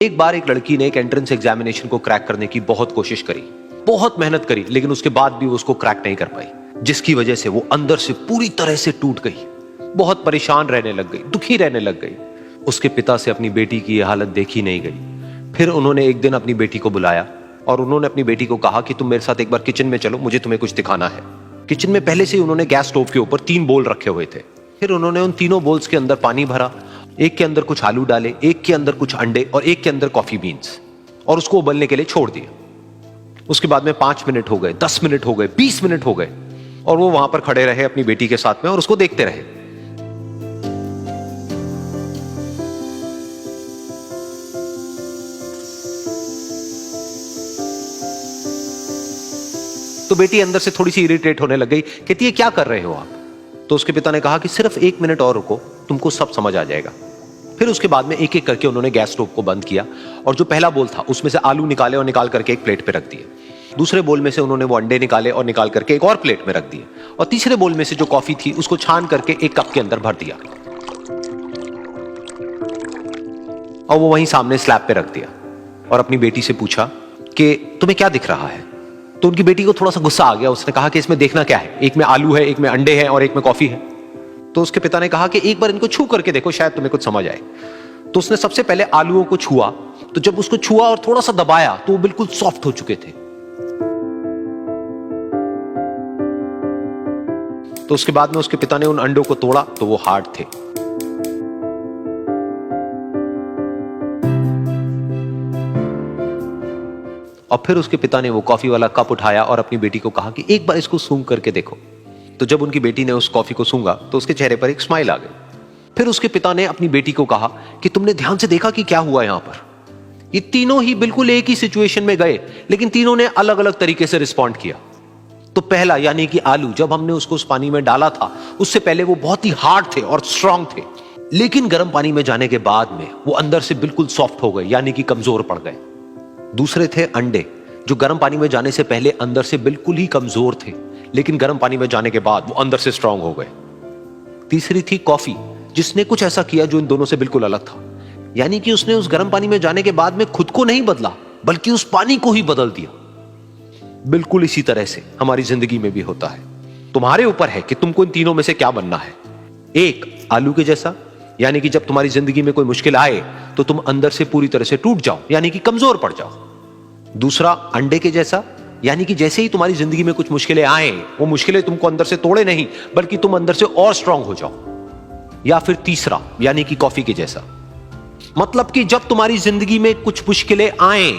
एक बार एक लड़की ने एक एंट्रेंस एग्जामिनेशन को क्रैक करने की बहुत कोशिश करी, बहुत मेहनत करी, लेकिन उसके बाद भी वो उसको क्रैक नहीं कर पाई, जिसकी वजह से वो अंदर से पूरी तरह से टूट गई, बहुत परेशान रहने लग गई, दुखी रहने लग गई। उसके पिता से अपनी बेटी की यह हालत देखी नहीं गई। फिर उन्होंने एक दिन अपनी बेटी को बुलाया और उन्होंने अपनी बेटी को कहा कि तुम मेरे साथ एक बार किचन में चलो, मुझे तुम्हें कुछ दिखाना है। किचन में पहले से ही उन्होंने गैस स्टोव के ऊपर 3 बोल रखे हुए थे। फिर उन्होंने उन तीनों बोल्स के अंदर पानी भरा, एक के अंदर कुछ आलू डाले, एक के अंदर कुछ अंडे और एक के अंदर कॉफी बीन्स, और उसको उबलने के लिए छोड़ दिया। उसके बाद में 5 मिनट हो गए, 10 मिनट हो गए, 20 मिनट हो गए, और वो वहां पर खड़े रहे अपनी बेटी के साथ में और उसको देखते रहे। तो बेटी अंदर से थोड़ी सी इरिटेट होने लग गई, कहती है क्या कर रहे हो आप? तो उसके पिता ने कहा कि सिर्फ 1 मिनट और रुको, तुमको सब समझ आ जाएगा। फिर उसके बाद में एक एक करके उन्होंने गैस स्टोव को बंद किया और जो पहला बोल था उसमें से आलू निकाले और निकाल करके एक प्लेट पे रख दिए। दूसरे बोल में से उन्होंने वो अंडे निकाले और निकाल करके एक और प्लेट में रख दिए, और तीसरे बोल में से जो कॉफी थी उसको छान करके एक कप के अंदर भर दिया और वो वहीं सामने स्लैब पे रख दिया और अपनी बेटी से पूछा कि तुम्हें क्या दिख रहा है? तो उनकी बेटी को थोड़ा सा गुस्सा आ गया। उसने कहा कि इसमें देखना क्या है, एक में आलू है, एक में अंडे हैं और एक में कॉफी है। तो उसके पिता ने कहा कि एक बार इनको छू करके देखो, शायद तुम्हें कुछ समझ आए। तो उसने सबसे पहले आलूओं को छुआ, तो जब उसको छुआ और थोड़ा सा दबाया तो वो बिल्कुल सॉफ्ट हो चुके थे। तो उसके बाद में उसके पिता ने उन अंडों को तोड़ा तो वो हार्ड थे। और फिर उसके पिता ने वो कॉफी वाला कप उठाया और अपनी बेटी को कहा कि एक बार इसको सूंघ करके देखो। तो जब उनकी बेटी ने उस कॉफी को सूंघा तो उसके चेहरे पर एक स्माइल आ गई। फिर उसके पिता ने अपनी बेटी को कहा कि तुमने ध्यान से देखा कि क्या हुआ यहां पर? ये तीनों ही बिल्कुल एक ही सिचुएशन में गए, लेकिन तीनों ने अलग अलग तरीके से रिस्पॉन्ड किया। तो पहला यानी कि आलू, जब हमने उसको उस पानी में डाला था उससे पहले वो बहुत ही हार्ड थे और स्ट्रांग थे, लेकिन गर्म पानी में जाने के बाद में वो अंदर से बिल्कुल सॉफ्ट हो गए, यानी कि कमजोर पड़ गए। दूसरे थे अंडे, जो गर्म पानी में जाने से पहले अंदर से बिल्कुल ही कमजोर थे, लेकिन गर्म पानी में जाने के बाद वो अंदर से स्ट्रांग हो गए। तीसरी थी कॉफी, जिसने कुछ ऐसा किया जो इन दोनों से बिल्कुल अलग था, यानी कि उसने उस गर्म पानी में जाने के बाद में खुद को नहीं बदला, बल्कि उस पानी को ही बदल दिया। बिल्कुल इसी तरह से हमारी जिंदगी में भी होता है। तुम्हारे ऊपर है कि तुमको इन तीनों में से क्या बनना है। एक, आलू के जैसा, यानी कि जब तुम्हारी जिंदगी में कोई मुश्किल आए तो तुम अंदर से पूरी तरह से टूट जाओ, यानी कि कमजोर पड़ जाओ। दूसरा, अंडे के जैसा, यानी कि जैसे ही तुम्हारी जिंदगी में कुछ मुश्किलें आए, वो मुश्किलें तुमको अंदर से तोड़े नहीं, बल्कि तुम अंदर से और स्ट्रांग हो जाओ। या फिर तीसरा, यानी कि कॉफी के जैसा, मतलब कि जब तुम्हारी जिंदगी में कुछ मुश्किलें आए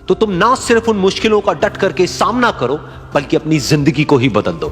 तो तुम ना सिर्फ उन मुश्किलों का डट करके सामना करो, बल्कि अपनी जिंदगी को ही बदल दो।